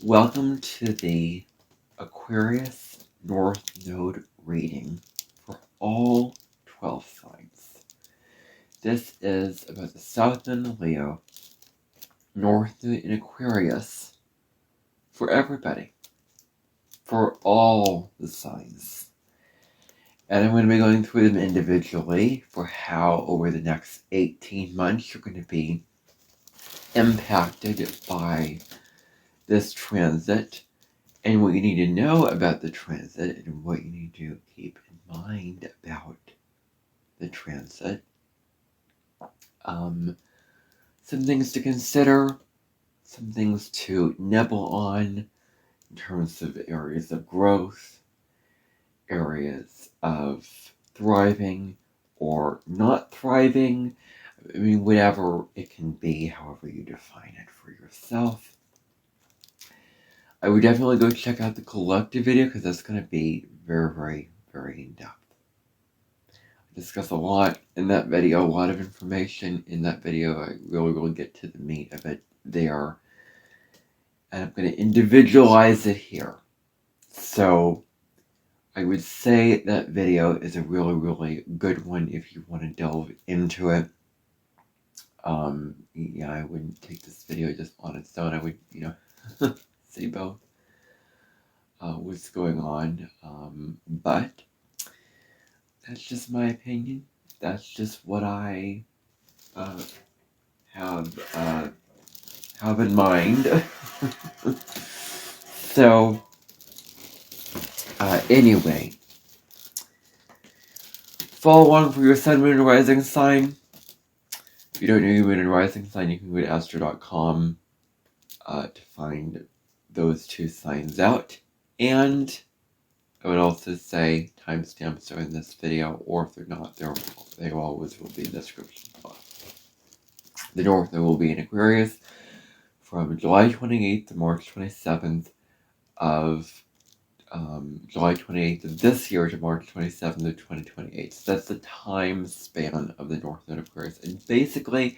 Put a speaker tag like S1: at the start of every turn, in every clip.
S1: Welcome to the Aquarius North Node reading for all 12 signs. This is about the South Node in Leo, North Node in Aquarius, for everybody, for all the signs. And I'm going to be going through them individually for how over the next 18 months you're going to be impacted by this transit, and what you need to know about the transit and what you need to keep in mind about the transit. Some things to consider, some things to nibble on in terms of areas of growth, areas of thriving or not thriving. I mean, whatever it can be, however you define it for yourself. I would definitely go check out the collective video because that's going to be very, very, very in-depth. I discuss a lot in that video, a lot of information in that video. I really get to the meat of it there. And I'm going to individualize it here. So I would say that video is a really good one if you want to delve into it. Yeah, I wouldn't take this video just on its own. I would, see both what's going on. But that's just my opinion. That's just what I have in mind. So, anyway, follow along for your sun, moon, and rising sign. If you don't know your moon and rising sign, you can go to astro.com to find those two signs out. And I would also say timestamps are in this video, or if they're not, they always will be in the description box. The North Node will be in Aquarius from July 28th to March 27th of July 28th of this year to March 27th of 2028. So that's the time span of the North Node Aquarius. And basically,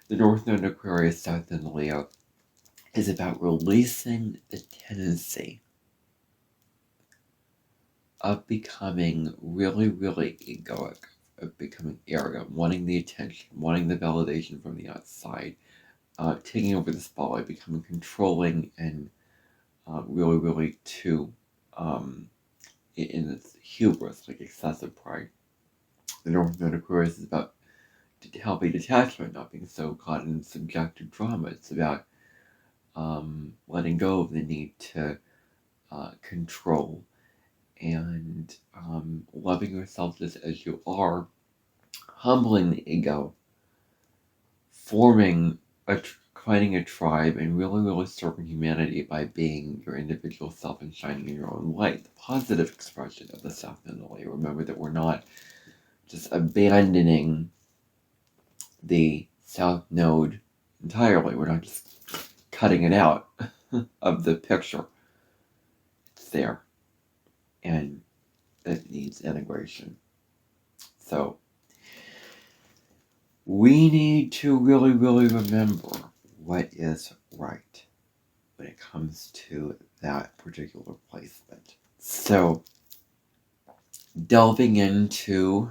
S1: the North Node Aquarius, South Node Leo, is about releasing the tendency of becoming really egoic, of becoming arrogant, wanting the attention, wanting the validation from the outside, taking over the spotlight, becoming controlling, and really too in this hubris, like excessive pride. The North Node Aquarius is about helping detachment, not being so caught in subjective drama. It's about letting go of the need to control and loving yourself just as you are, humbling the ego, finding a tribe, and really serving humanity by being your individual self and shining in your own light. The positive expression of the South Node. Remember that we're not just abandoning the South Node entirely. We're not just cutting it out of the picture. It's there. And it needs integration. So we need to really remember what is right when it comes to that particular placement. So delving into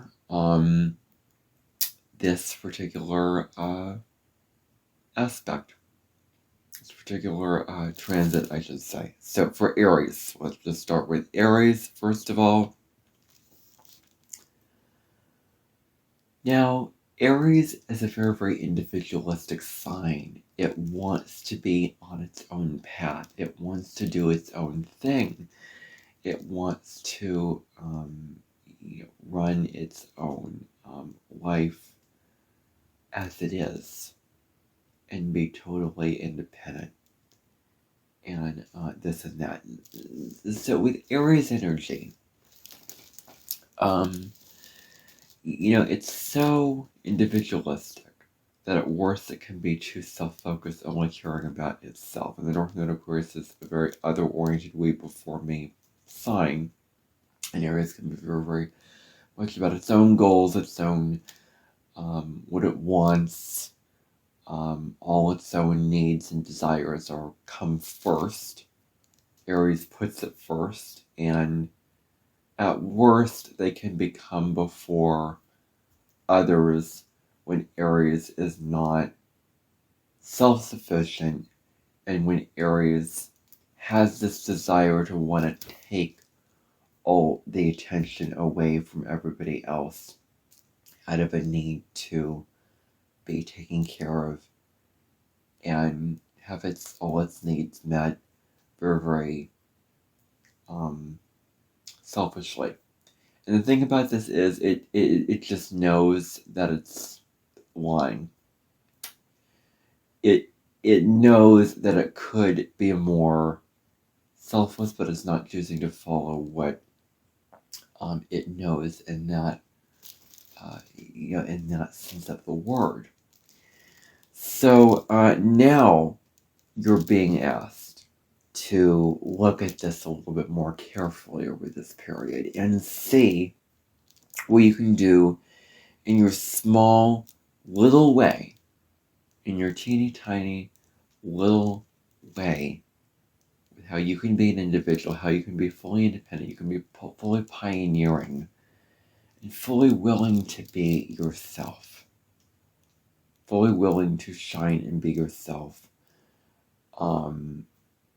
S1: this particular aspect, this particular transit, I should say. So for Aries, let's just start with Aries first of all. Now, Aries is a very individualistic sign. It wants to be on its own path. It wants to do its own thing. It wants to run its own life as it is and be totally independent and this and that. So with Aries energy, it's so individualistic that at worst it can be too self-focused, only caring about itself. And the North Node Aquarius is a very other-oriented way before me sign. And Aries can be very much about its own goals, its own what it wants, all its own needs and desires come first. Aries puts it first, and at worst, they can become before others when Aries is not self-sufficient, and when Aries has this desire to want to take all the attention away from everybody else out of a need to be taken care of and have all its needs met very, very selfishly. And the thing about this is it just knows that it's lying. It knows that it could be more selfless, but it's not choosing to follow what it knows in that in that sense of the word. So now you're being asked to look at this a little bit more carefully over this period and see what you can do in your small little way, in your teeny tiny little way, with how you can be an individual, how you can be fully independent, you can be fully pioneering, and fully willing to be yourself, fully willing to shine and be yourself.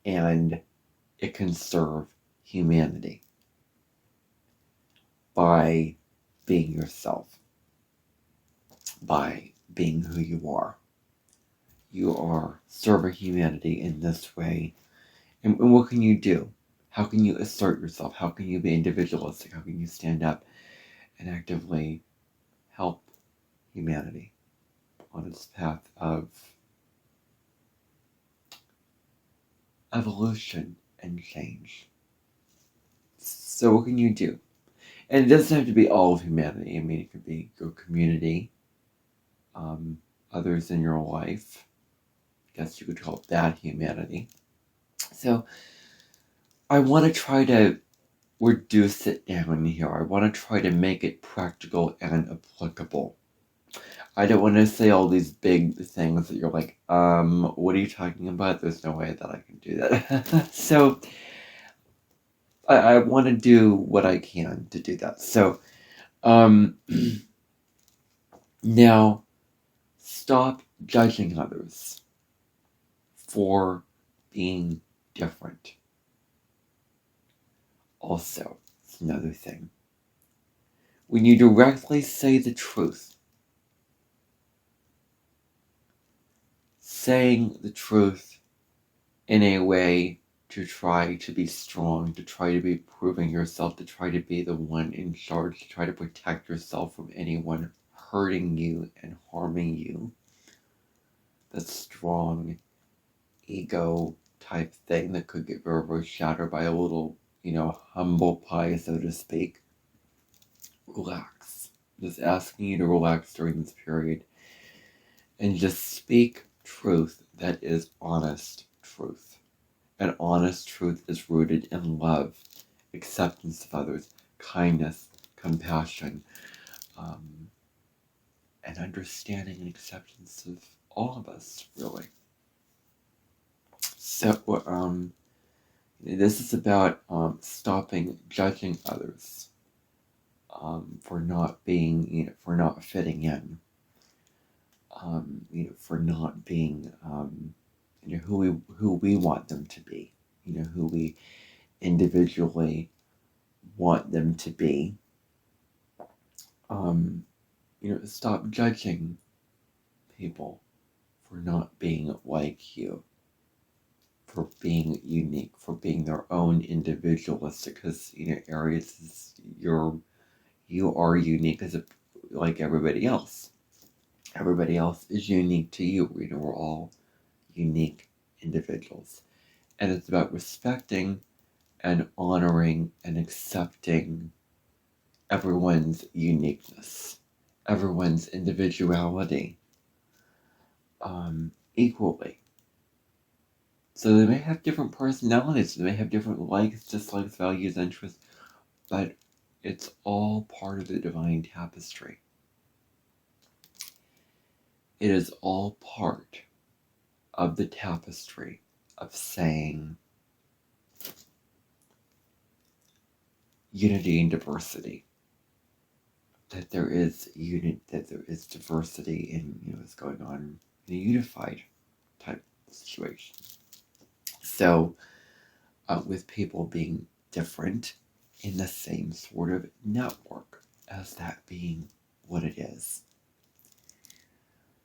S1: And it can serve humanity by being yourself, by being who you are. You are serving humanity in this way. And what can you do? How can you assert yourself? How can you be individualistic? How can you stand up and actively help humanity on its path of evolution and change? So what can you do? And it doesn't have to be all of humanity. I mean, it could be your community, others in your life. I guess you could call that humanity. So I want to try to reduce it down here. I want to try to make it practical and applicable. I don't want to say all these big things that you're like, what are you talking about? There's no way that I can do that. So I want to do what I can to do that. So now stop judging others for being different. Also, it's another thing. When you directly say the truth, saying the truth in a way to try to be strong, to try to be proving yourself, to try to be the one in charge, to try to protect yourself from anyone hurting you and harming you. That strong ego type thing that could get very, very shattered by a little, humble pie, so to speak. Relax. Just asking you to relax during this period and just speak truth that is honest truth. And honest truth is rooted in love, acceptance of others, kindness, compassion, and understanding and acceptance of all of us, really. So, this is about stopping judging others for not being, for not fitting in, for not being, who we want them to be, who we individually want them to be. Stop judging people for not being like you, for being unique, for being their own individualistic, because, Aries is you are unique like everybody else. Everybody else is unique to you. We're all unique individuals. And it's about respecting and honoring and accepting everyone's uniqueness, everyone's individuality, equally. So they may have different personalities, they may have different likes, dislikes, values, interests, but it's all part of the divine tapestry. it is all part of the tapestry of saying unity and diversity. That there is that there is diversity in what's going on in a unified type situation. So, with people being different in the same sort of network as that being what it is.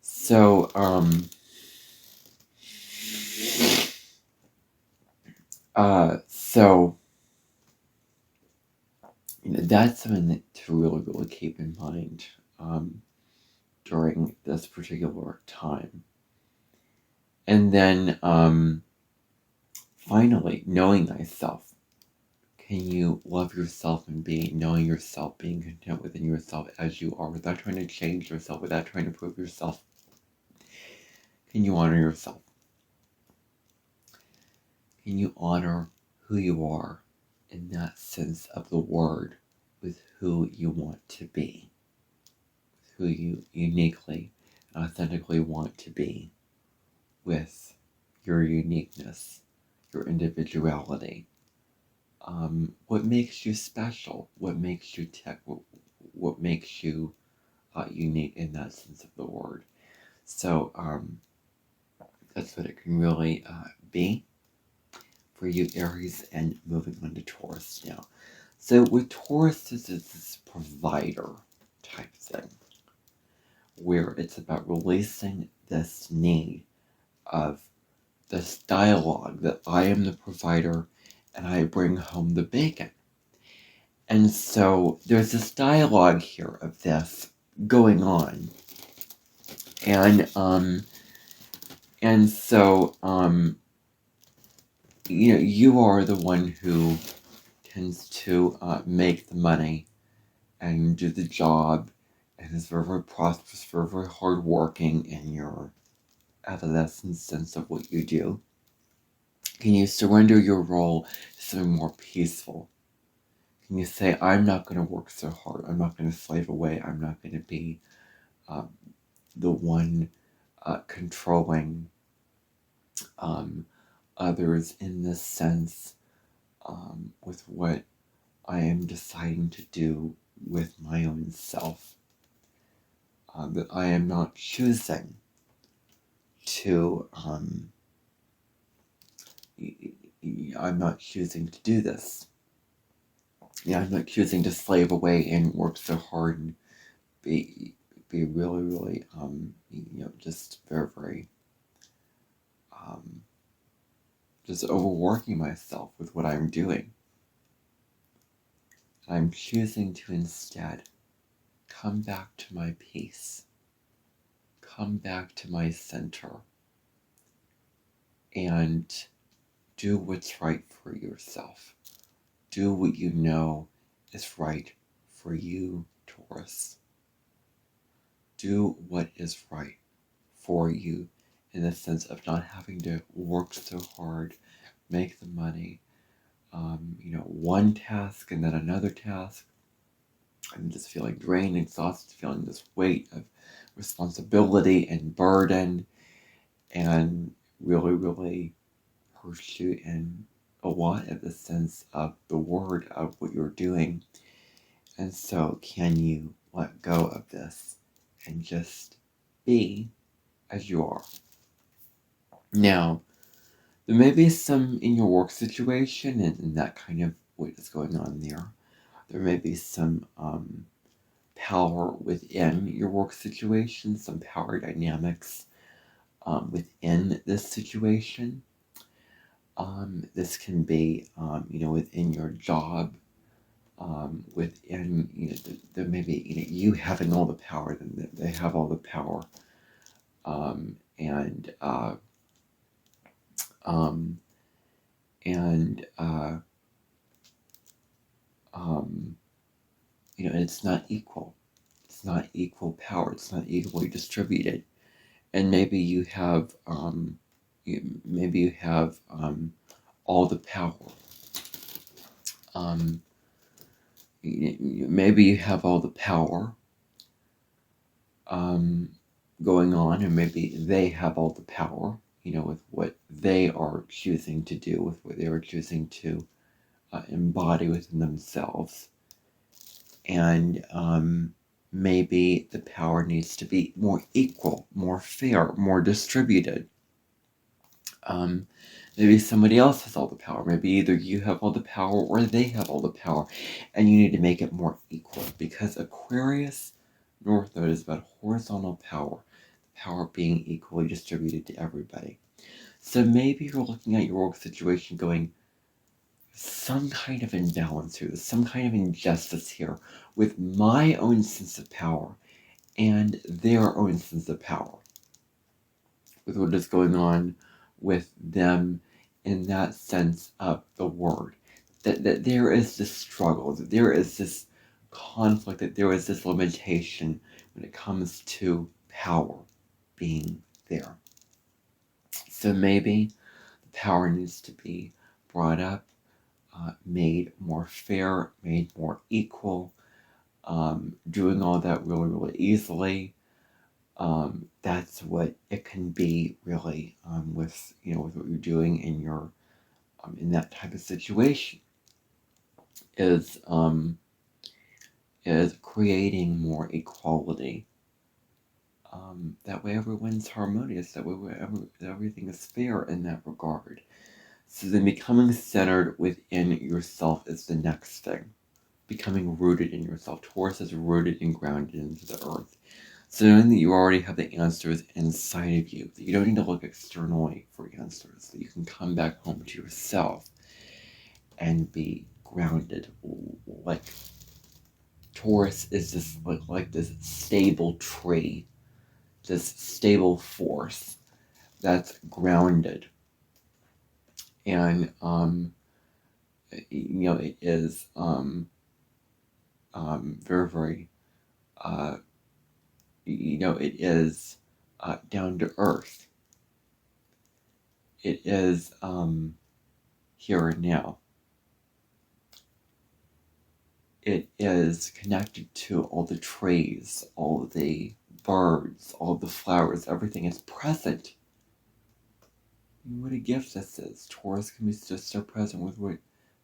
S1: So, that's something to really keep in mind during this particular time. And then, finally, knowing thyself. Can you love yourself and knowing yourself, being content within yourself as you are, without trying to change yourself, without trying to prove yourself? Can you honor yourself? Can you honor who you are in that sense of the word, with who you want to be, who you uniquely and authentically want to be, with your uniqueness, your individuality? What makes you special? What makes you what makes you unique in that sense of the word? So that's what it can really be for you, Aries. And moving on to Taurus now. So with Taurus, this is this provider type thing, where it's about releasing this need of this dialogue that I am the provider and I bring home the bacon. And so there's this dialogue here of this going on. And so you are the one who tends to make the money and do the job, and is very, very prosperous, very, very hardworking in your adolescent sense of what you do. Can you surrender your role to something more peaceful? Can you say, I'm not going to work so hard, I'm not going to slave away, I'm not going to be the one controlling others in this sense, with what I am deciding to do with my own self, that I am not choosing to I'm not choosing to do this. I'm not choosing to slave away and work so hard and be really, really just very, very just overworking myself with what I'm doing. I'm choosing to instead come back to my peace, come back to my center, and do what's right for yourself. Do what you know is right for you, Taurus. Do what is right for you, in the sense of not having to work so hard, make the money, one task and then another task. I'm just feeling drained, exhausted, feeling this weight of responsibility and burden, and really, really pursue in a lot of the sense of the word of what you're doing. And so, can you let go of this and just be as you are? Now, there may be some in your work situation and that kind of what is going on there. There may be some power within your work situation, some power dynamics within this situation. This can be, within your job, within, there may be, you having all the power, then they have all the power, it's not equal. It's not equal power. It's not equally distributed. And maybe you have, all the power. Maybe you have all the power, going on, and maybe they have all the power, with what they are choosing to do, with what they are choosing to embody within themselves. And maybe the power needs to be more equal, more fair, more distributed. Maybe somebody else has all the power. Maybe either you have all the power or they have all the power, and you need to make it more equal, because Aquarius North Node is about horizontal power, the power being equally distributed to everybody. So maybe you're looking at your work situation going, some kind of imbalance here, some kind of injustice here with my own sense of power and their own sense of power, with what is going on with them in that sense of the word. That there is this struggle, that there is this conflict, that there is this limitation when it comes to power being there. So maybe the power needs to be brought up, made more fair, made more equal, doing all that really, really easily. That's what it can be, really, with with what you're doing in your in that type of situation, is creating more equality. That way everyone's harmonious, that way everything is fair in that regard. So then becoming centered within yourself is the next thing. Becoming rooted in yourself. Taurus is rooted and grounded into the earth. So knowing that you already have the answers inside of you, that you don't need to look externally for answers, that you can come back home to yourself and be grounded. Like Taurus is this like this stable tree, this stable force that's grounded. And it is very, very it is down to earth. It is here and now. It is connected to all the trees, all the birds, all the flowers. Everything is present. What a gift this is. Taurus can be just so present with what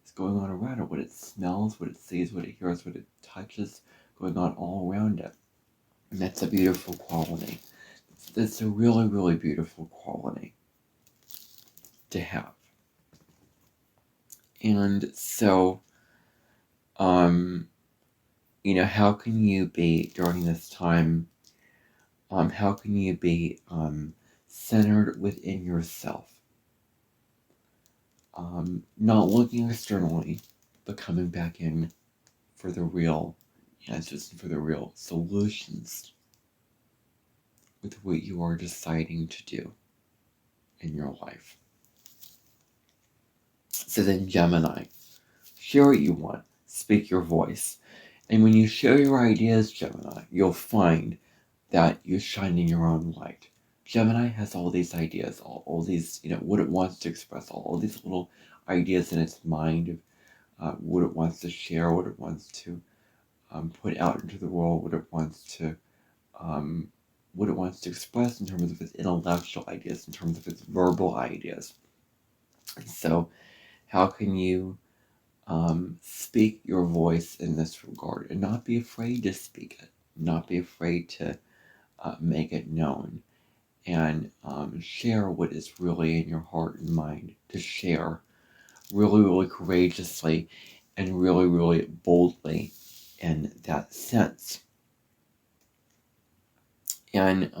S1: is going on around it, what it smells, what it sees, what it hears, what it touches, going on all around it. And that's a beautiful quality. It's a really, really beautiful quality to have. And so, how can you be, during this time, how can you be centered within yourself? Not looking externally, but coming back in for the real answers and for the real solutions with what you are deciding to do in your life. So then, Gemini, share what you want, speak your voice. And when you share your ideas, Gemini, you'll find that you shine in your own light. Gemini has all these ideas, all these, what it wants to express, all these little ideas in its mind of what it wants to share, what it wants to put out into the world, what it wants to express in terms of its intellectual ideas, in terms of its verbal ideas. And so, how can you speak your voice in this regard, and not be afraid to speak it, not be afraid to make it known, and share what is really in your heart and mind to share, really, really courageously and really, really boldly in that sense. And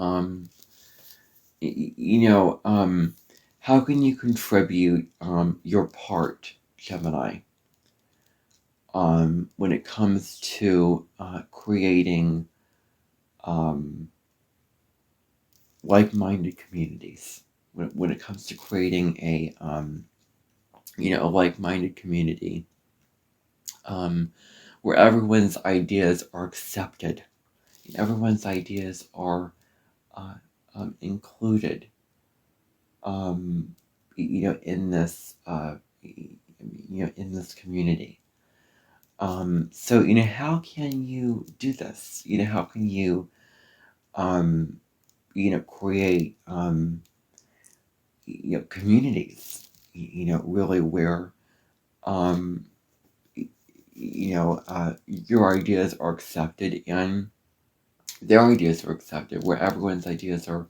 S1: how can you contribute your part, Gemini, when it comes to creating like-minded communities? When it comes to creating a like-minded community, where everyone's ideas are accepted, everyone's ideas are included, in this, in this community. So, how can you do this? How can you, create, communities, really where, um, your ideas are accepted and their ideas are accepted, where everyone's ideas are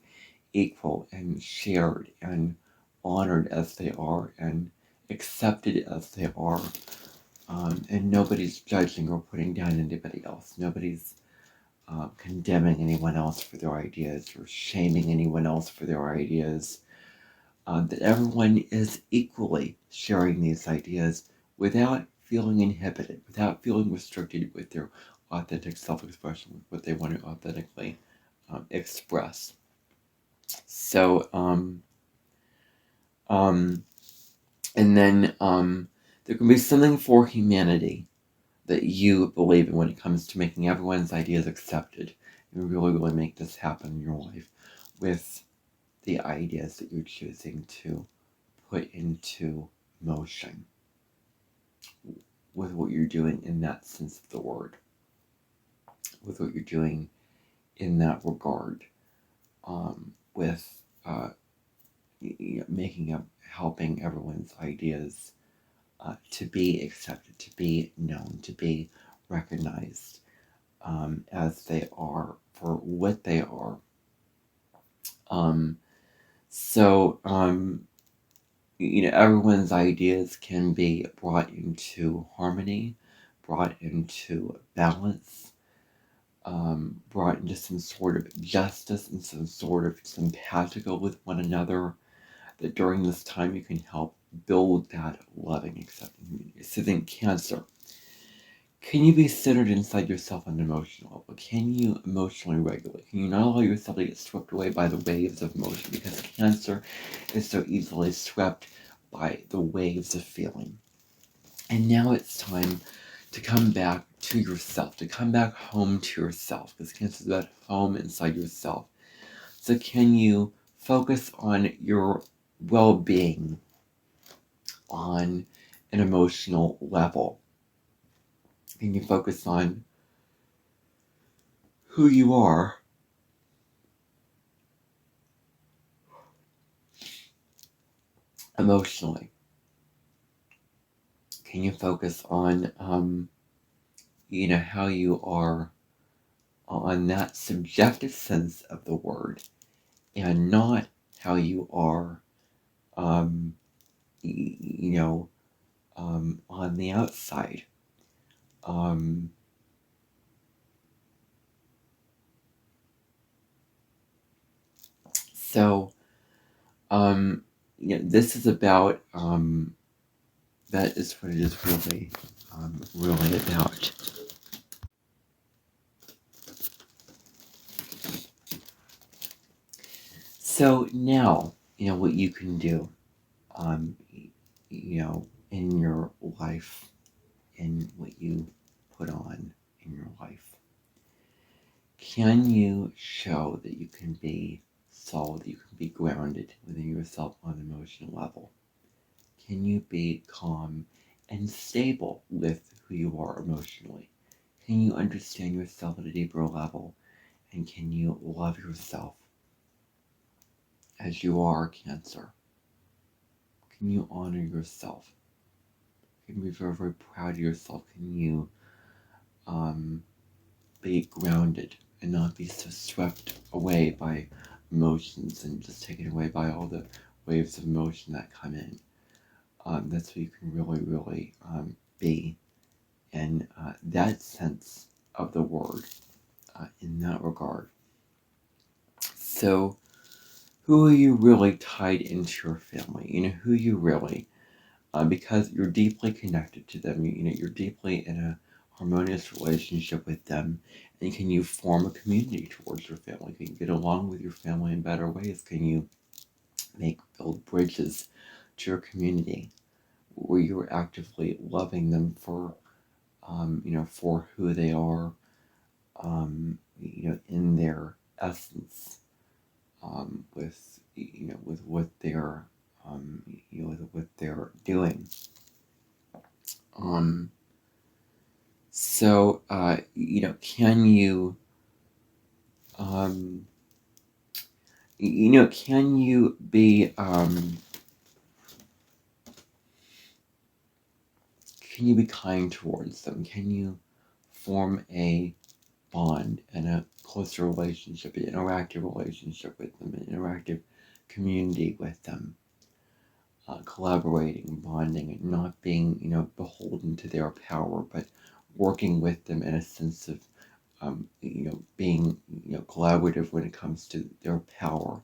S1: equal and shared and honored as they are and accepted as they are. And nobody's judging or putting down anybody else. Nobody's condemning anyone else for their ideas or shaming anyone else for their ideas. That everyone is equally sharing these ideas without feeling inhibited, without feeling restricted with their authentic self-expression, with what they want to authentically express. So, and then there can be something for humanity that you believe in when it comes to making everyone's ideas accepted. You really, really make this happen in your life with the ideas that you're choosing to put into motion, with what you're doing in that sense of the word, with what you're doing in that regard, with helping everyone's ideas to be accepted, to be known, to be recognized as they are, for what they are. Everyone's ideas can be brought into harmony, brought into balance, brought into some sort of justice and some sort of simpatico with one another, that during this time you can help build that loving, accepting community. So then Cancer. Can you be centered inside yourself on an emotional level? Can you emotionally regulate? Can you not allow yourself to get swept away by the waves of emotion? Because Cancer is so easily swept by the waves of feeling. And now it's time to come back to yourself, to come back home to yourself, because Cancer is about home inside yourself. So can you focus on your well-being on an emotional level? Can you focus on who you are emotionally? Can you focus on, how you are on that subjective sense of the word, and not how you are, on the outside? This is about, that is what it is really, really about. So now, what you can do, in your life, in what you put on in your life. Can you show that you can be solid, you can be grounded within yourself on an emotional level? Can you be calm and stable with who you are emotionally? Can you understand yourself at a deeper level? And can you love yourself as you are, Cancer? Can you honor yourself? Can you be very, very proud of yourself? Can you be grounded and not be so swept away by emotions and just taken away by all the waves of emotion that come in? That's what you can really, really be in that sense of the word, in that regard. So, who are you really tied into your family? Who you really, because you're deeply connected to them. You're deeply in a harmonious relationship with them. And can you form a community towards your family? Can you get along with your family in better ways? Can you build bridges to your community where you're actively loving them for, for who they are, in their essence, with what they're, with what they're doing. Can you, you know, can you be kind towards them? Can you form a bond and a closer relationship, an interactive relationship with them, an interactive community with them, collaborating, bonding, and not being, you know, beholden to their power, but working with them in a sense of, you know, being, you know, collaborative when it comes to their power,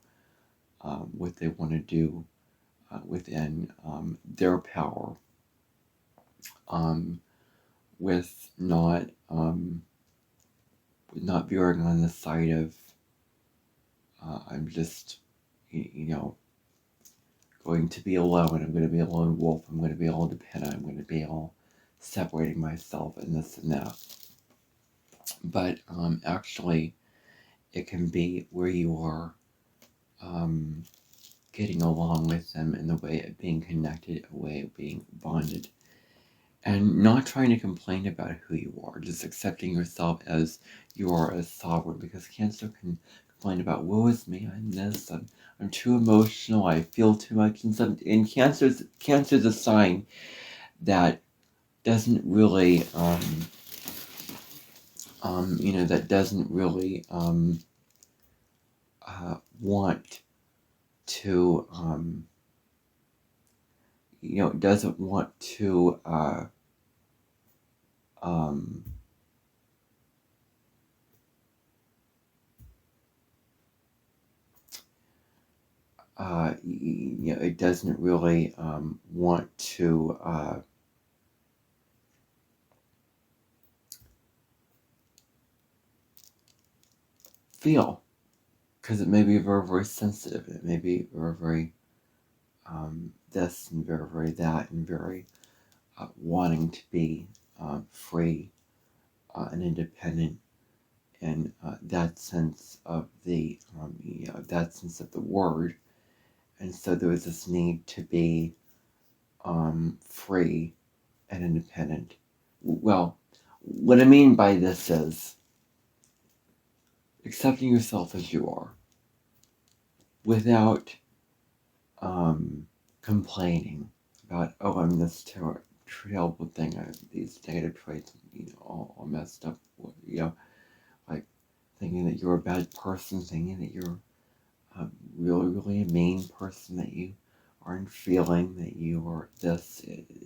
S1: what they want to do within their power, with not veering on the side of I'm just, you know, going to be alone. I'm going to be a lone wolf. I'm going to be all independent. I'm going to be all separating myself and this and that. But actually, it can be where you are getting along with them in the way of being connected, a way of being bonded, and not trying to complain about who you are, just accepting yourself as you are, as sovereign, because Cancer can complain about, woe is me, I'm this, I'm too emotional, I feel too much, and Cancer's a sign that doesn't really, you know, that doesn't really want to, you know, doesn't want to, you know, it doesn't really want to feel, because it may be very, very sensitive. It may be very, very this and very, very that, and very wanting to be free and independent, and that sense of the you know, that sense of the word. And so there was this need to be free and independent. Well, what I mean by this is accepting yourself as you are, without complaining about, oh, I'm this terrible thing, I have these negative traits, you know, all messed up, you know, like thinking that you're a bad person, thinking that you're really, really a mean person, that you aren't feeling, that you are this,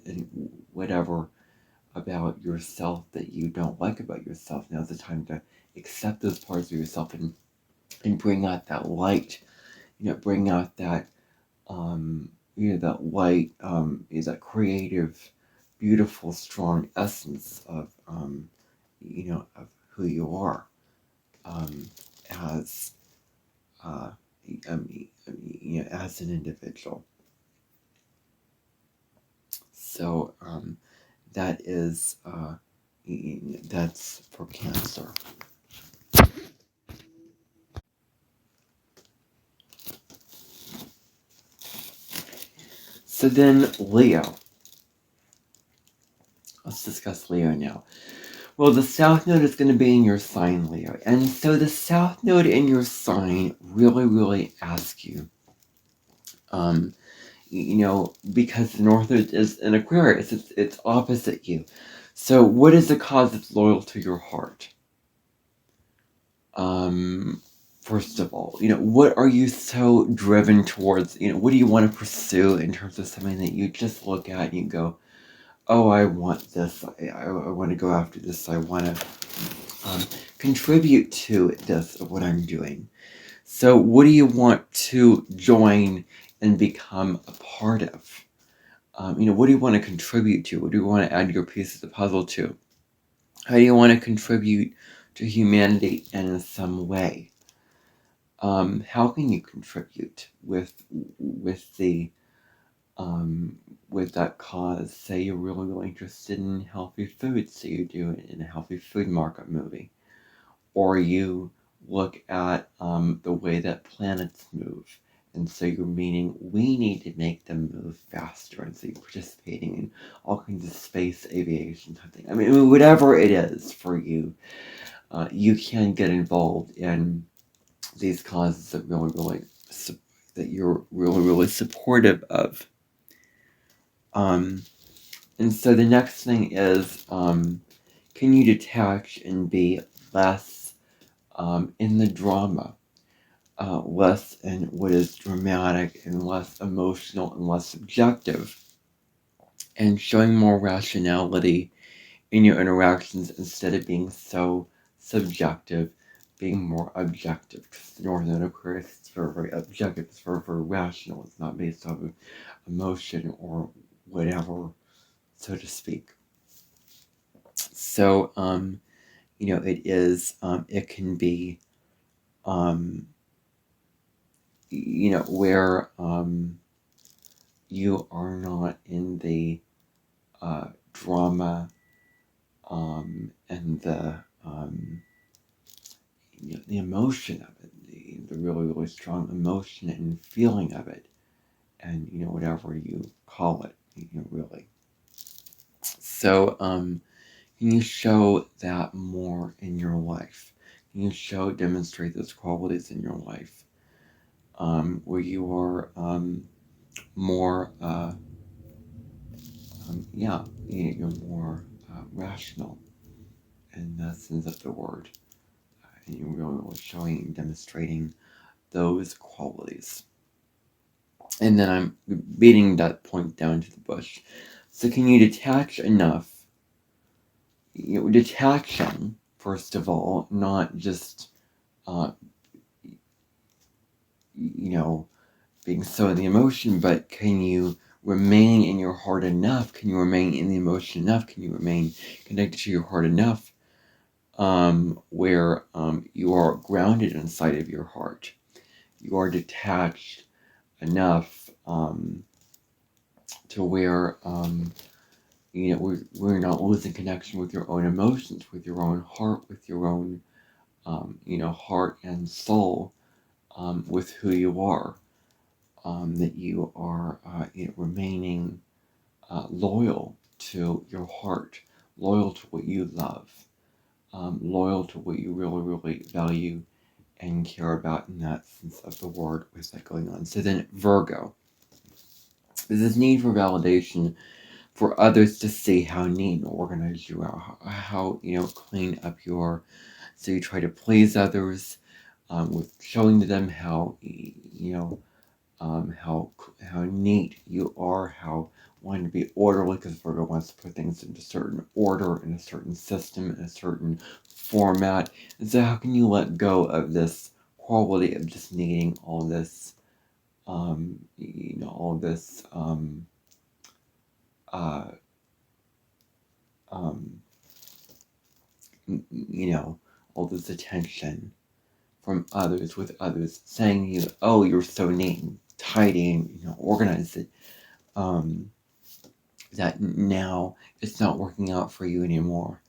S1: and whatever about yourself that you don't like about yourself. Now's the time to accept those parts of yourself and bring out that light, you know, bring out that, you know, that light, is that creative, beautiful, strong essence of, you know, of who you are, as, you know, as an individual. So, that is, that's for Cancer. So then Leo. Let's discuss Leo now. Well, the South Node is going to be in your sign, Leo. And so the South Node in your sign really, really asks you, you know, because the North Node is in Aquarius, it's opposite you. So what is the cause that's loyal to your heart? First of all, you know, what are you so driven towards? You know, what do you want to pursue in terms of something that you just look at and you go, oh, I want this, I want to go after this, I want to contribute to this, of what I'm doing. So what do you want to join and become a part of? You know, what do you want to contribute to? What do you want to add your piece of the puzzle to? How do you want to contribute to humanity in some way? How can you contribute with the with that cause? Say you're really, really interested in healthy food, so you do it in a healthy food market movie, or you look at the way that planets move, and so you're meaning we need to make them move faster, and so you're participating in all kinds of space aviation type thing. I mean, whatever it is for you, you can get involved in these causes that really, really that you're really, really supportive of. And so the next thing is, can you detach and be less in the drama, less in what is dramatic and less emotional and less subjective, and showing more rationality in your interactions instead of being so subjective, being more objective. Because the Northern Aquarius is very, very objective, it's very, very rational, it's not based off of emotion or whatever, so to speak. So, it is, it can be, where you are not in the drama and the emotion of it, the really, really strong emotion and feeling of it, and whatever you call it, really. So, can you show that more in your life? Can you demonstrate those qualities in your life, where you are more, you're more rational in the sense of the word, and you're really, really showing and demonstrating those qualities. And then I'm beating that point down to the bush. So can you detach enough? Detaching, first of all, not just, being so in the emotion, but can you remain in your heart enough? Can you remain in the emotion enough? Can you remain connected to your heart enough, where you are grounded inside of your heart? You are detached enough to where we're not losing connection with your own emotions, with your own heart, with your own heart and soul, with who you are. That you are remaining loyal to your heart, loyal to what you love, loyal to what you really, really value and care about in that sense of the word with that going on. So then Virgo, there's this need for validation for others to see how neat and organized you are, how clean up you are. So you try to please others with showing to them how how neat you are, how wanting to be orderly, because Virgo wants to put things into certain order, in a certain system, in a certain format. And so how can you let go of this quality of just needing all this, all this, all this attention from others, with others saying to you, oh, you're so neat and tidy and organized, that now it's not working out for you anymore.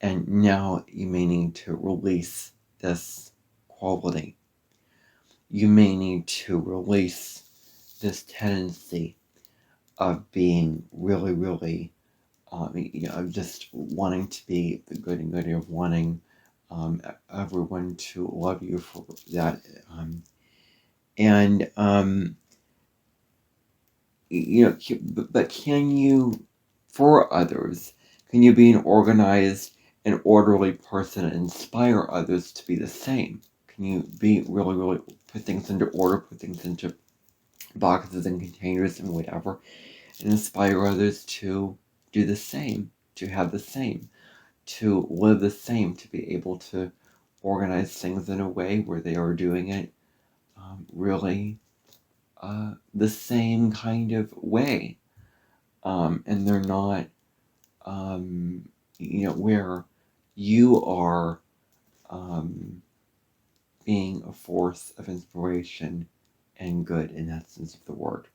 S1: And now you may need to release this quality. You may need to release this tendency of being really, really, of just wanting to be the good and goody, of wanting everyone to love you for that. But can you, for others, can you be an organized and orderly person and inspire others to be the same? Can you be really, really put things into order, put things into boxes and containers and whatever, and inspire others to do the same, to have the same, to live the same, to be able to organize things in a way where they are doing it really the same kind of way. And they're not, where you are being a force of inspiration and good in that sense of the word.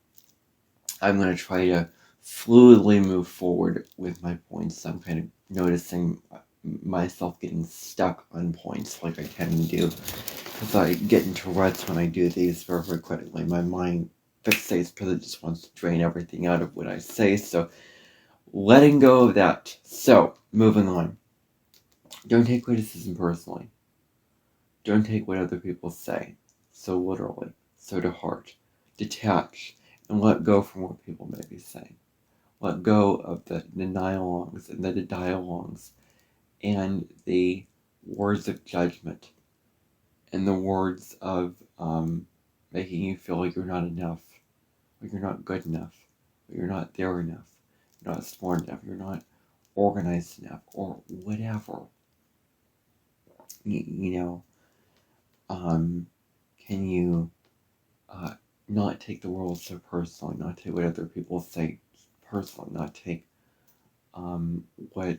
S1: I'm going to try to fluidly move forward with my points. I'm kind of noticing myself getting stuck on points like I tend to do, because I get into ruts when I do these very, very quickly. My mind fixates because it just wants to drain everything out of what I say. So letting go of that. So, moving on. Don't take criticism personally. Don't take what other people say so literally. so to heart. Detach and let go from what people may be saying. Let go of the denial-longs and the dialogues and the words of judgment and the words of making you feel like you're not enough, or you're not good enough, or you're not there enough, you're not smart enough, you're not organized enough, or whatever. Can you not take the world so personally, not take what other people say personally, not take what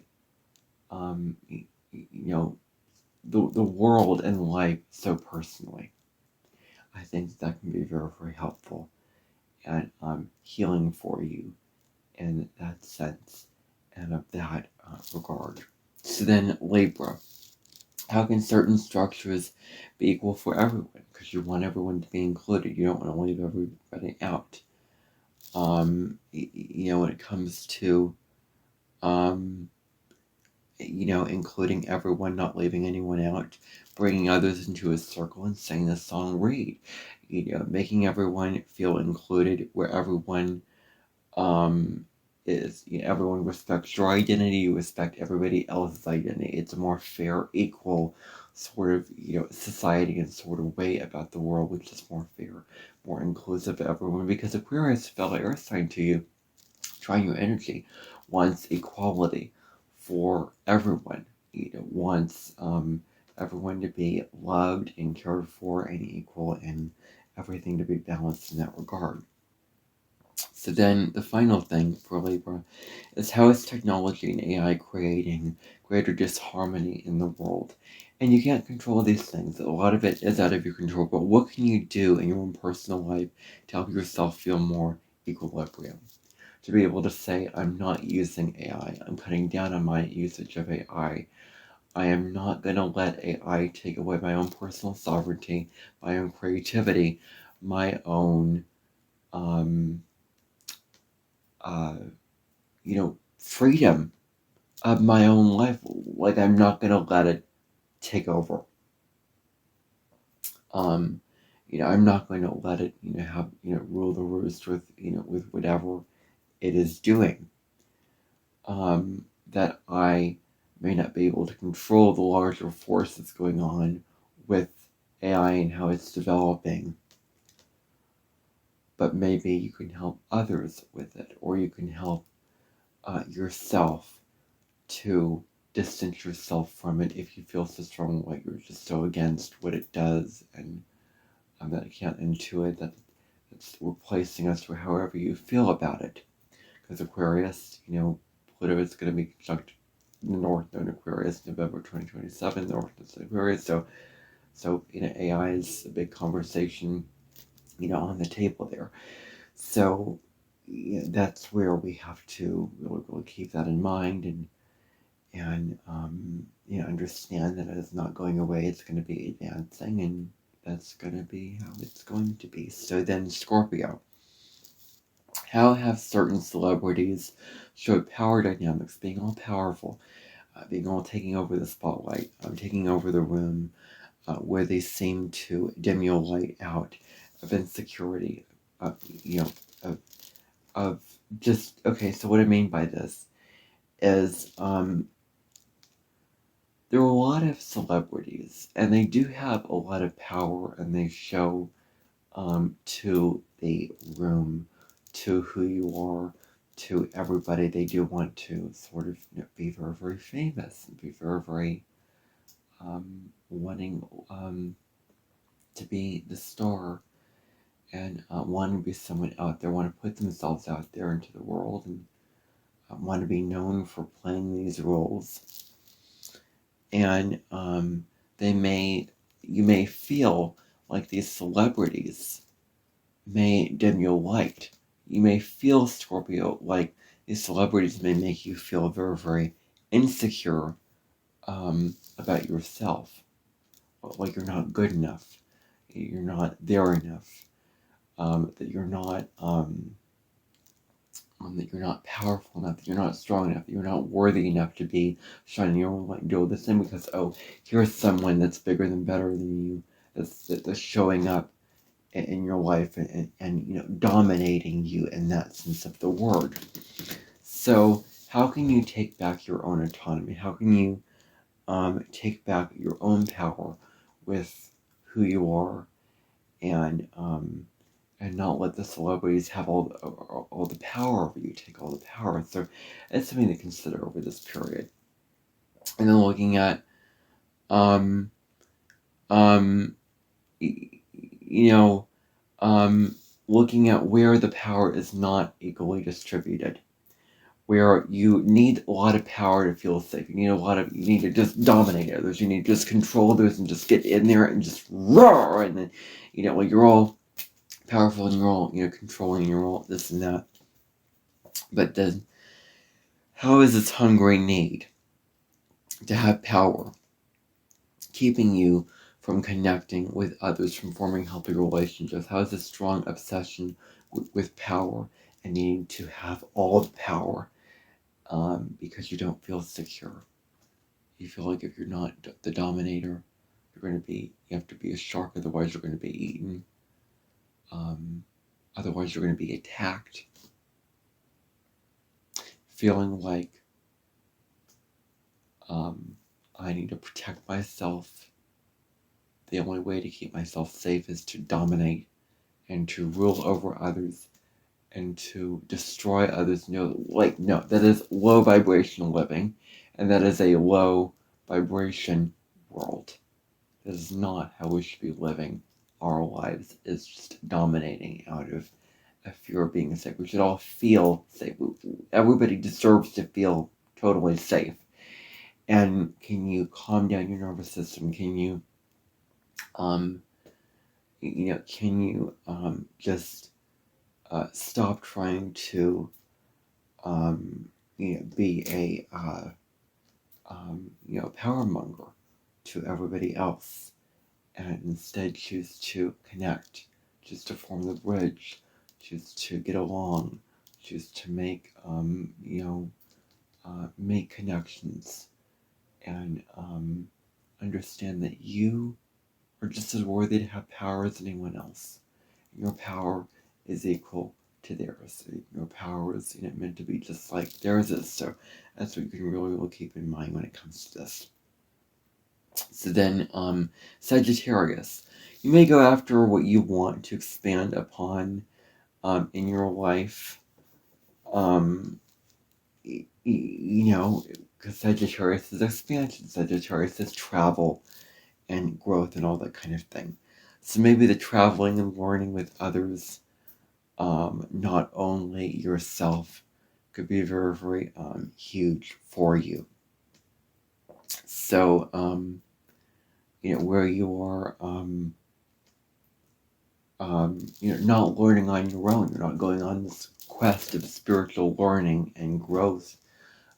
S1: the world and life so personally. I think that can be very, very helpful and healing for you in that sense and of that regard. So then Libra, how can certain structures be equal for everyone? Because you want everyone to be included. You don't want to leave everybody out. When it comes to including everyone, not leaving anyone out, bringing others into a circle and saying the song read, making everyone feel included where everyone is, everyone respects your identity, you respect everybody else's identity. It's a more fair, equal sort of, society and sort of way about the world, which is more fair, more inclusive of everyone, because Aquarius, fellow air sign to you, trying your energy, wants equality for everyone. Wants everyone to be loved and cared for and equal, and everything to be balanced in that regard. So then the final thing for Libra is, how is technology and AI creating greater disharmony in the world? And you can't control these things. A lot of it is out of your control, but what can you do in your own personal life to help yourself feel more equilibrium? To be able to say, I'm not using AI. I'm cutting down on my usage of AI. I am not going to let AI take away my own personal sovereignty, my own creativity, my own, freedom of my own life. Like, I'm not going to let it take over. I'm not going to let it, have, rule the roost with, with whatever it is doing. That I may not be able to control the larger force that's going on with AI and how it's developing, but maybe you can help others with it, or you can help yourself to distance yourself from it if you feel so strong, like you're just so against what it does, and that it can't intuit that it's replacing us, or however you feel about it. Because Aquarius, Pluto is going to be conjunct the North Node Aquarius, November 2027, North Node Aquarius. So AI is a big conversation, on the table there. So that's where we have to really keep that in mind, and understand that it's not going away. It's going to be advancing, and that's going to be how it's going to be. So then Scorpio. How have certain celebrities showed power dynamics, being all powerful, being all taking over the spotlight, taking over the room, where they seem to dim your light out of insecurity, of just, okay, so what I mean by this is, there are a lot of celebrities, and they do have a lot of power, and they show to the room, to who you are, to everybody. They do want to sort of be very, very famous, and be very, very wanting to be the star, and wanting to be someone out there, want to put themselves out there into the world, and want to be known for playing these roles. And you may feel like these celebrities may dim your light. You may feel, Scorpio, like these celebrities may make you feel very, very insecure about yourself. Like you're not good enough. You're not there enough. That you're not powerful enough, that you're not strong enough, that you're not worthy enough to be shining your own light and do all this thing, because, here's someone that's bigger than better than you, that's showing up in your life and you know, dominating you in that sense of the word. So how can you take back your own autonomy? How can you take back your own power with who you are, and not let the celebrities have all the power over you, take all the power? So it's something to consider over this period. And then looking at you know, looking at where the power is not equally distributed, where you need a lot of power to feel safe. You need to just dominate others. You need to just control others and just get in there and just roar. And then, you know, you're all powerful and you're all, you know, controlling, you're all this and that. But then, how is this hungry need to have power keeping you from connecting with others, from forming healthy relationships? How is this strong obsession with power and needing to have all the power because you don't feel secure? You feel like if you're not the dominator, you have to be a shark, otherwise you're going to be eaten. Otherwise you're going to be attacked. Feeling like I need to protect myself. The only way to keep myself safe is to dominate and to rule over others and to destroy others. No, that is low vibrational living, and that is a low vibration world. That is not how we should be living our lives. It's just dominating out of a fear of being safe. We should all feel safe. Everybody deserves to feel totally safe. And can you calm down your nervous system? Can you, just stop trying to, be a, power monger to everybody else, and instead choose to connect, choose to form the bridge, choose to get along, choose to make, make connections, and understand that you are just as worthy to have power as anyone else. Your power is equal to theirs. Your power is meant to be just like theirs is. So that's what you can really keep in mind when it comes to this. So then, Sagittarius, you may go after what you want to expand upon in your life. Because Sagittarius is expansion. Sagittarius is travel and growth and all that kind of thing. So maybe the traveling and learning with others, not only yourself, could be very, very huge for you. So, where you are, not learning on your own. You're not going on this quest of spiritual learning and growth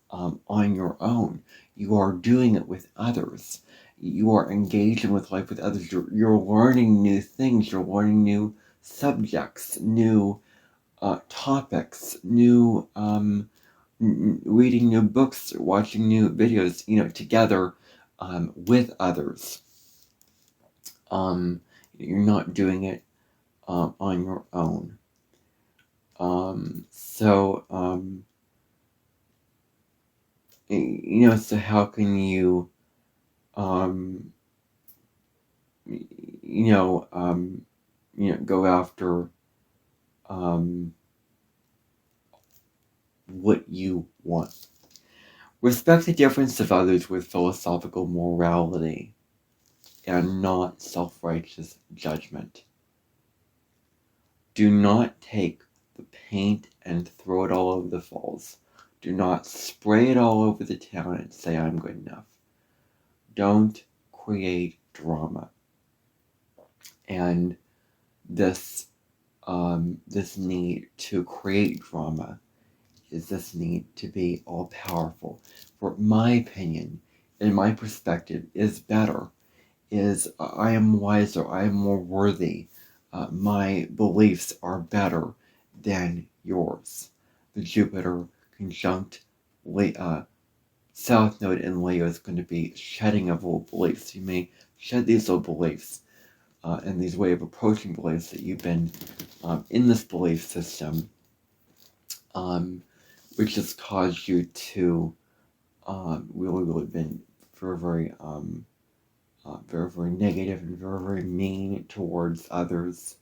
S1: on your own. You are doing it with others. You are engaging with life with others. You're learning new things. You're learning new subjects, new topics, new reading new books, watching new videos, together with others. You're not doing it on your own. So how can you, go after what you want? Respect the difference of others with philosophical morality and not self-righteous judgment. Do not take the paint and throw it all over the falls. Do not spray it all over the town and say, I'm good enough. Don't create drama. And this need to create drama is this need to be all-powerful. For my opinion, in my perspective, is better. I am wiser, I am more worthy. My beliefs are better than yours. The Jupiter conjunct South Node in Leo is going to be shedding of old beliefs. You may shed these old beliefs and these way of approaching beliefs that you've been in this belief system, which has caused you to really been very negative and very mean towards others.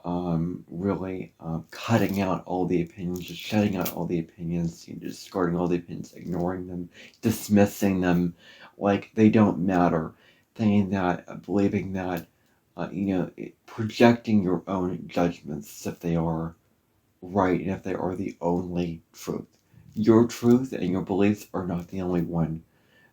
S1: Really cutting out all the opinions, just shutting out all the opinions, discarding all the opinions, ignoring them, dismissing them like they don't matter, thinking that, believing that, projecting your own judgments as if they are right and if they are the only truth. Your truth and your beliefs are not the only one.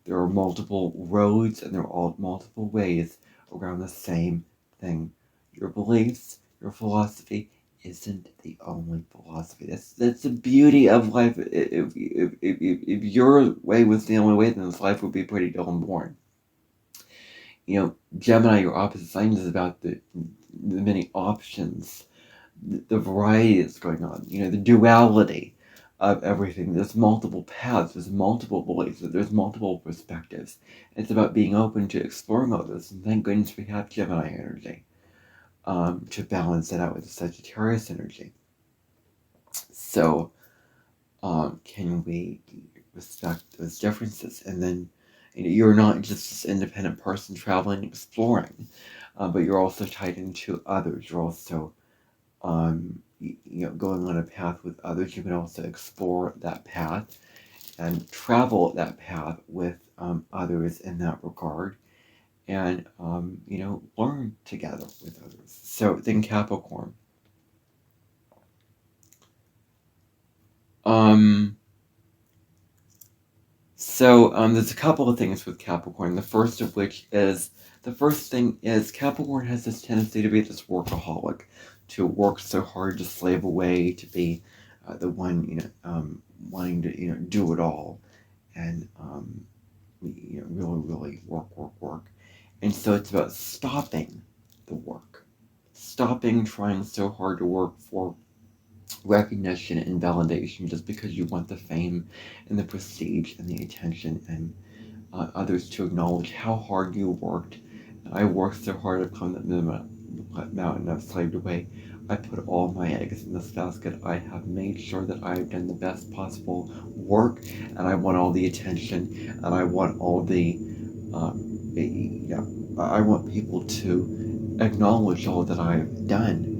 S1: There are multiple roads and there are all multiple ways around the same thing. Your beliefs, your philosophy isn't the only philosophy. That's the beauty of life. If your way was the only way, then this life would be pretty dull and boring. Gemini, your opposite sign, is about the many options, the variety that's going on, the duality of everything. There's multiple paths, there's multiple beliefs, there's multiple perspectives. It's about being open to exploring all this, and thank goodness we have Gemini energy to balance it out with the Sagittarius energy. So, can we respect those differences? And then, you're not just this independent person traveling, exploring, but you're also tied into others. You're also going on a path with others. You can also explore that path and travel that path with others in that regard, and learn together with others. So then Capricorn. There's a couple of things with Capricorn. The first thing is Capricorn has this tendency to be this workaholic, to work so hard, to slave away, to be the one, wanting to, do it all, and really work. And so it's about stopping the work, stopping trying so hard to work for recognition and validation just because you want the fame and the prestige and the attention and others to acknowledge how hard you worked. I worked so hard to climb that mountain. I've slaved away. I put all my eggs in this basket. I have made sure that I've done the best possible work, and I want all the attention, and I want all the I want people to acknowledge all that I've done.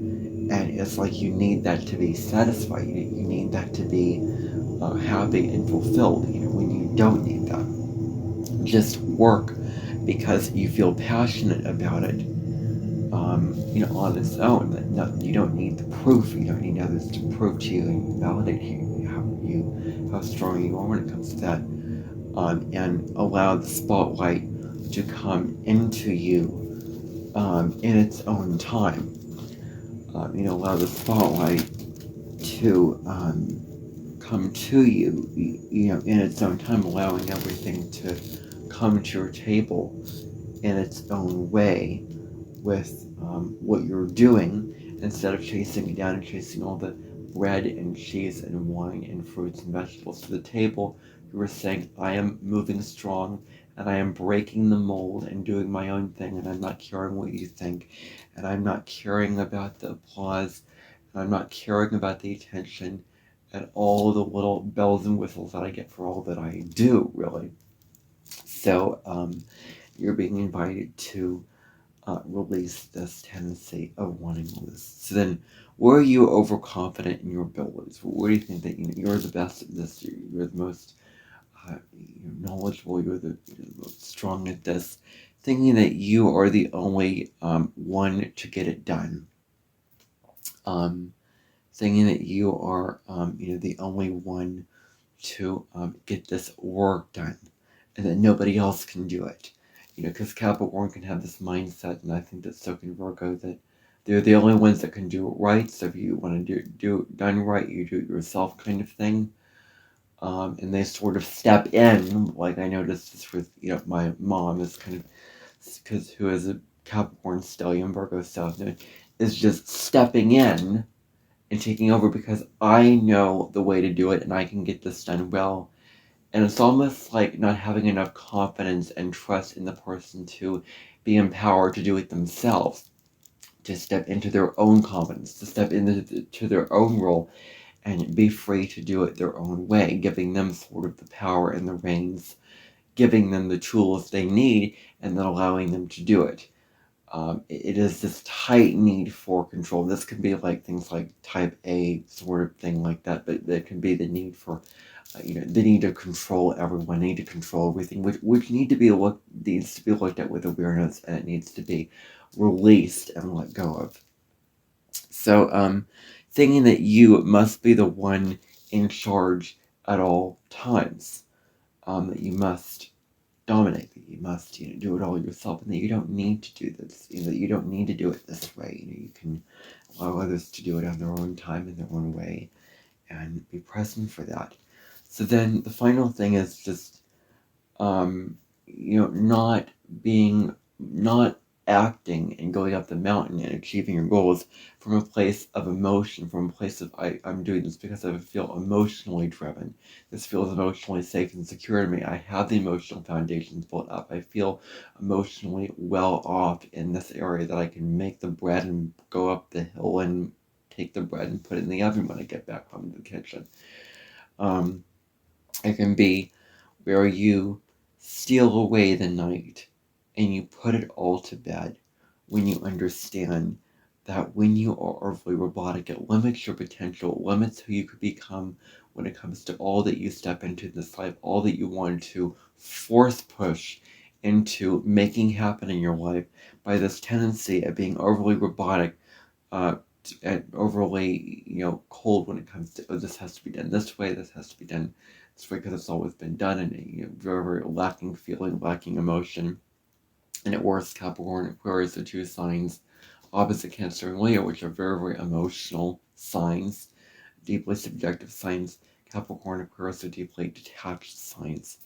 S1: And it's like you need that to be satisfied. You need that to be happy and fulfilled. When you don't need that, just work because you feel passionate about it. On its own. You don't need the proof. You don't need others to prove to you and validate how strong you are when it comes to that. And allow the spotlight to come into you in its own time. Allow the spotlight to come to you, in its own time, allowing everything to come to your table in its own way with what you're doing, instead of chasing it down and chasing all the bread and cheese and wine and fruits and vegetables to the table. You were saying, I am moving strong, and I am breaking the mold and doing my own thing, and I'm not caring what you think, and I'm not caring about the applause, and I'm not caring about the attention and all the little bells and whistles that I get for all that I do, really. So you're being invited to release this tendency of wanting all this. So then, were you overconfident in your abilities? Where do you think that you're the best at this? You're the most knowledgeable. You're the most strong at this. Thinking that you are the only one to get it done. Thinking that you are the only one to get this work done, and that nobody else can do it. Because Capricorn can have this mindset, and I think that so can Virgo, that they're the only ones that can do it right. So if you want to do it done right, you do it yourself, kind of thing. And they sort of step in, like I noticed this with my mom is kind of, who is a Capricorn stellium, Virgo stellium, is just stepping in and taking over because I know the way to do it and I can get this done well. And it's almost like not having enough confidence and trust in the person to be empowered to do it themselves, to step into their own confidence, to step into their own role, and be free to do it their own way, giving them sort of the power and the reins, giving them the tools they need, and then allowing them to do it. It is this tight need for control. This can be like things like type A sort of thing like that, but there can be the need for, the need to control everyone, need to control everything, which needs to be looked at with awareness, and it needs to be released and let go of. So, thinking that you must be the one in charge at all times, that you must dominate, that you must do it all yourself, and that you don't need to do this, that you don't need to do it this way. You can allow others to do it on their own time, in their own way, and be present for that. So then the final thing is just not acting and going up the mountain and achieving your goals from a place of emotion, from a place of I'm doing this because I feel emotionally driven. This feels emotionally safe and secure to me. I have the emotional foundations built up. I feel emotionally well off in this area that I can make the bread and go up the hill and take the bread and put it in the oven when I get back home to the kitchen. It can be where you steal away the night and you put it all to bed when you understand that when you are overly robotic, it limits your potential, it limits who you could become when it comes to all that you step into this life, all that you want to force push into making happen in your life by this tendency of being overly robotic, and overly, cold when it comes to, oh, this has to be done this way, this has to be done this way because it's always been done, and very, very lacking feeling, lacking emotion. And at worst, Capricorn and Aquarius are two signs opposite Cancer and Leo, which are very, very emotional signs, deeply subjective signs. Capricorn and Aquarius are deeply detached signs.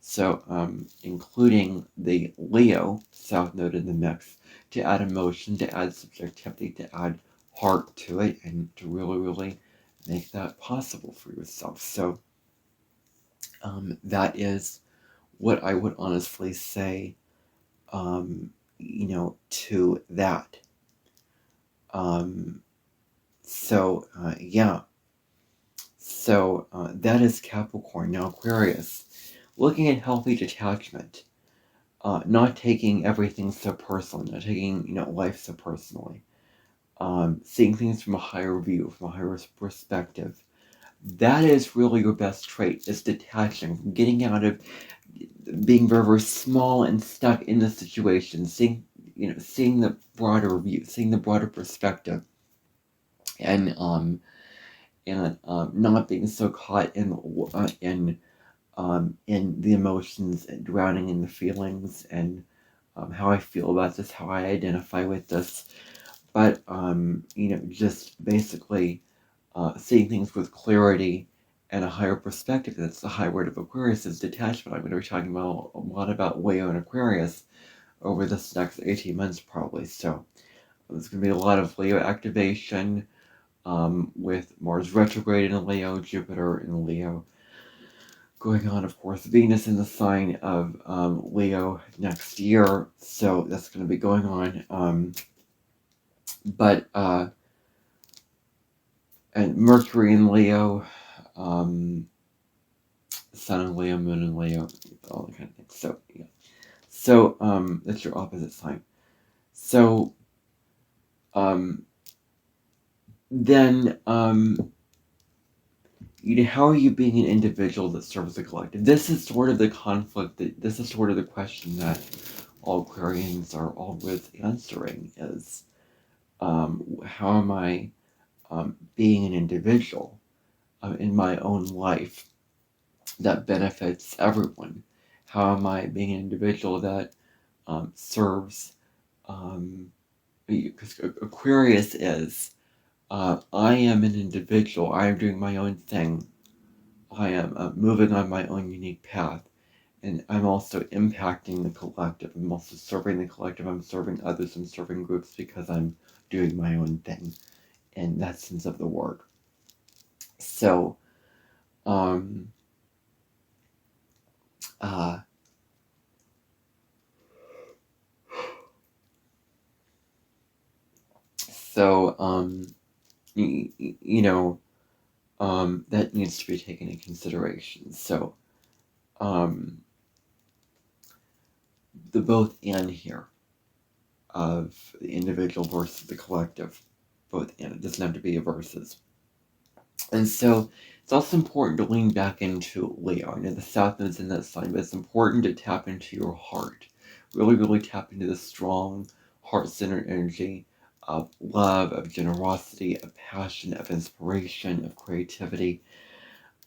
S1: So, including the Leo South Node in the mix to add emotion, to add subjectivity, to add heart to it, and to really, really make that possible for yourself. So, that is what I would honestly say, to that. Yeah. So, that is Capricorn. Now, Aquarius, looking at healthy detachment, not taking everything so personally, not taking, life so personally, seeing things from a higher view, from a higher perspective. That is really your best trait, is detaching, from getting out of being very, very small and stuck in the situation, seeing the broader view, seeing the broader perspective, and not being so caught in the emotions and drowning in the feelings and how I feel about this, how I identify with this, but just basically seeing things with clarity and a higher perspective. That's the high word of Aquarius, is detachment. I'm going to be talking about a lot about Leo and Aquarius over this next 18 months probably. So there's going to be a lot of Leo activation, with Mars retrograde in Leo, Jupiter in Leo going on, of course, Venus in the sign of Leo next year. So that's going to be going on. And Mercury in Leo, Sun in Leo, Moon in Leo, all that kind of thing. So, yeah. So, that's your opposite sign. So, then, how are you being an individual that serves the collective? This is sort of the conflict, this is sort of the question that all Aquarians are always answering, is, how am I being an individual in my own life that benefits everyone? How am I being an individual that serves, because Aquarius is, I am an individual, I am doing my own thing, I am moving on my own unique path, and I'm also impacting the collective, I'm also serving the collective, I'm serving others, I'm serving groups because I'm doing my own thing in that sense of the word. So, So, you know, that needs to be taken into consideration. So, the both and here of the individual versus the collective, both and. It doesn't have to be a versus. And so it's also important to lean back into Leo. I know the South Node's in that sign, but it's important to tap into your heart. Really, really tap into the strong, heart-centered energy of love, of generosity, of passion, of inspiration, of creativity,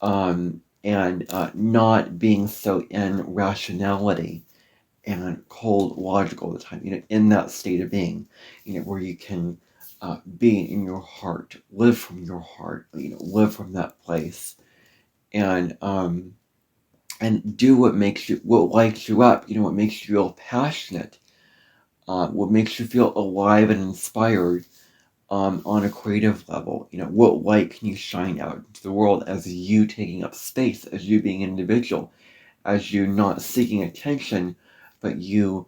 S1: and not being so in rationality and cold, logical all the time. In that state of being, where you can be in your heart, live from your heart, live from that place, and do what lights you up, what makes you feel passionate, what makes you feel alive and inspired, on a creative level. What light can you shine out into the world as you taking up space, as you being an individual, as you not seeking attention, but you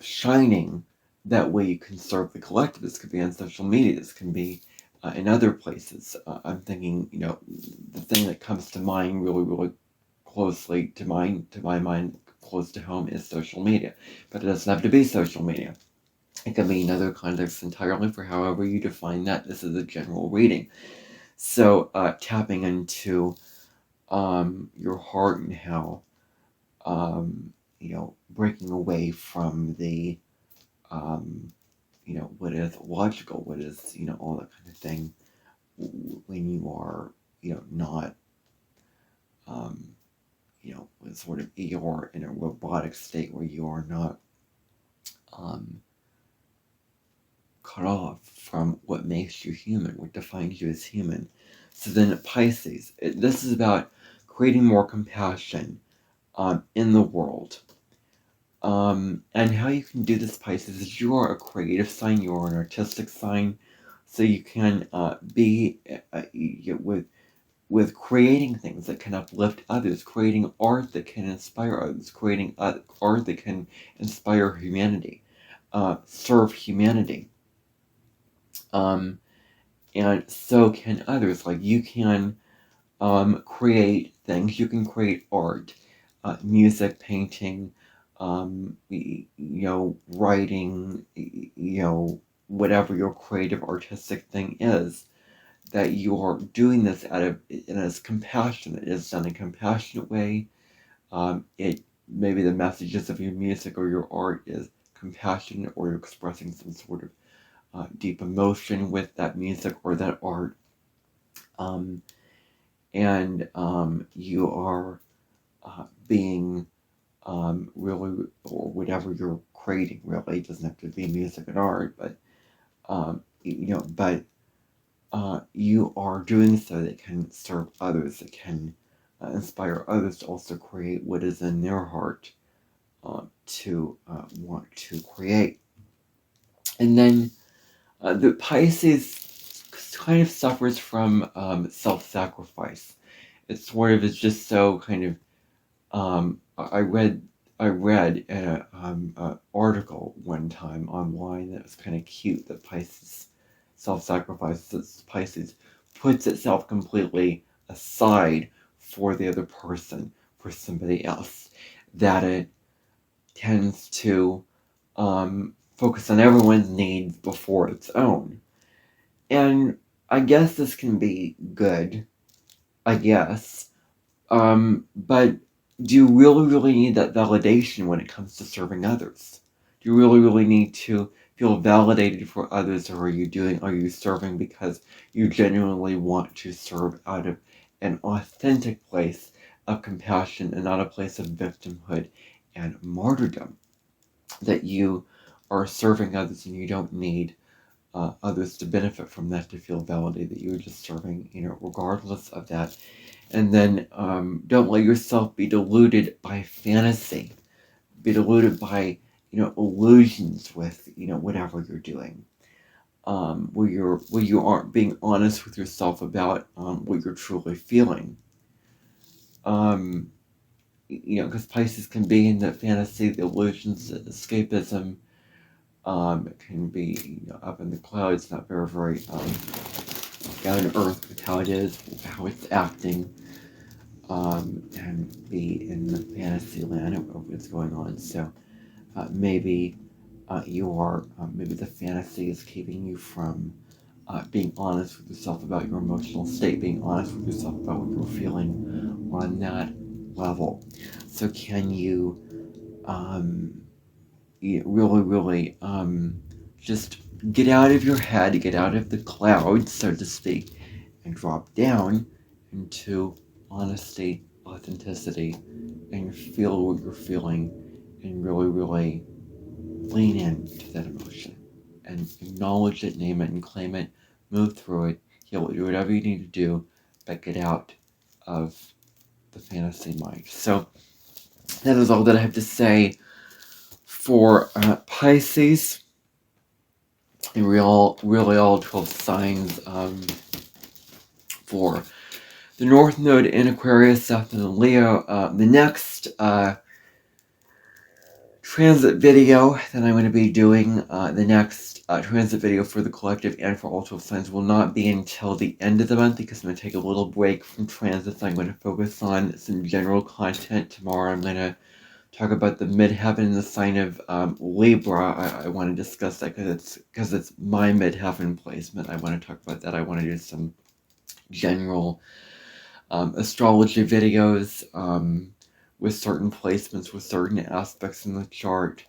S1: shining. That way you can serve the collective. This could be on social media. This can be in other places. I'm thinking, the thing that comes to mind really, really closely to my mind, close to home, is social media. But it doesn't have to be social media. It can be in other contexts entirely, for however you define that. This is a general reading. So tapping into your heart and how, breaking away from the, what is logical, what is, all that kind of thing, when you are, not, sort of, you're in a robotic state where you are not cut off from what makes you human, what defines you as human. So then Pisces, this is about creating more compassion in the world. And how you can do this, Pisces, is you are a creative sign, you are an artistic sign, so you can be with creating things that can uplift others, creating art that can inspire others, creating art that can inspire humanity, serve humanity. And so can others. Like, you can create things, you can create art, music, painting, writing, whatever your creative artistic thing is, that you're doing this in as compassionate, it's done in a compassionate way. Maybe the messages of your music or your art is compassionate, or you're expressing some sort of deep emotion with that music or that art. And you are being really, or whatever you're creating, really, it doesn't have to be music and art, but you are doing so that can serve others, that can inspire others to also create what is in their heart, to want to create. And then the Pisces kind of suffers from self-sacrifice. It sort of is just so kind of, I read an article one time online that was kind of cute, that Pisces self-sacrifices. Pisces puts itself completely aside for the other person, for somebody else, that it tends to focus on everyone's needs before its own. And I guess this can be good, I guess. But do you really, really need that validation when it comes to serving others? Do you really, really need to feel validated for others, or are you serving because you genuinely want to serve out of an authentic place of compassion and not a place of victimhood and martyrdom? That you are serving others and you don't need others to benefit from that to feel validated, that you're just serving, regardless of that. And then don't let yourself be deluded by fantasy, be deluded by, illusions with, whatever you're doing. Where you aren't being honest with yourself about what you're truly feeling. Because Pisces can be in the fantasy, the illusions, the escapism, It can be up in the clouds, not very down to earth with how it is, how it's acting, and be in the fantasy land of what's going on. So maybe maybe the fantasy is keeping you from being honest with yourself about your emotional state, being honest with yourself about what you're feeling on that level. So can you really just get out of your head, get out of the clouds, so to speak, and drop down into honesty, authenticity, and feel what you're feeling, and really lean into that emotion and acknowledge it, name it, and claim it, move through it, heal it, do whatever you need to do, but get out of the fantasy mind. So that is all that I have to say for Pisces, and really all 12 signs for the North Node in Aquarius, South Node in Leo. The next transit video that I'm going to be doing, the next transit video for the collective and for all 12 signs will not be until the end of the month, because I'm going to take a little break from transits. I'm going to focus on some general content. Tomorrow I'm going to talk about the midheaven in the sign of Libra. I want to discuss that because it's my midheaven placement. I want to talk about that. I want to do some general astrology videos with certain placements, with certain aspects in the chart,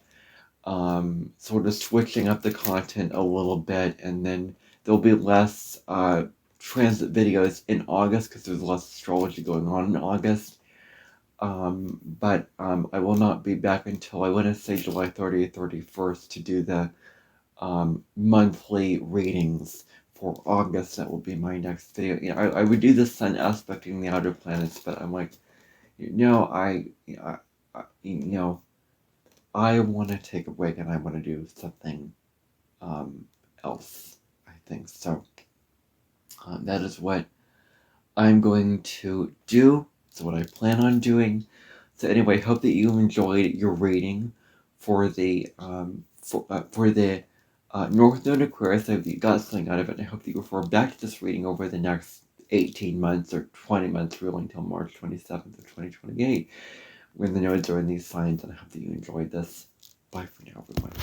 S1: sort of switching up the content a little bit, and then there'll be less transit videos in August because there's less astrology going on in August. But I will not be back until, I want to say, July 30th, 31st to do the monthly readings for August. That will be my next video. I would do the sun aspecting the outer planets, but I'm like, I want to take a break and I want to do something else, I think. So that is what I'm going to do. So what I plan on doing. So anyway, hope that you enjoyed your reading for the North Node Aquarius. I hope that you got something out of it, and I hope that you refer back to this reading over the next 18 months or 20 months, really, until March 27th of 2028, when the nodes are in these signs. And I hope that you enjoyed this. Bye for now, everyone.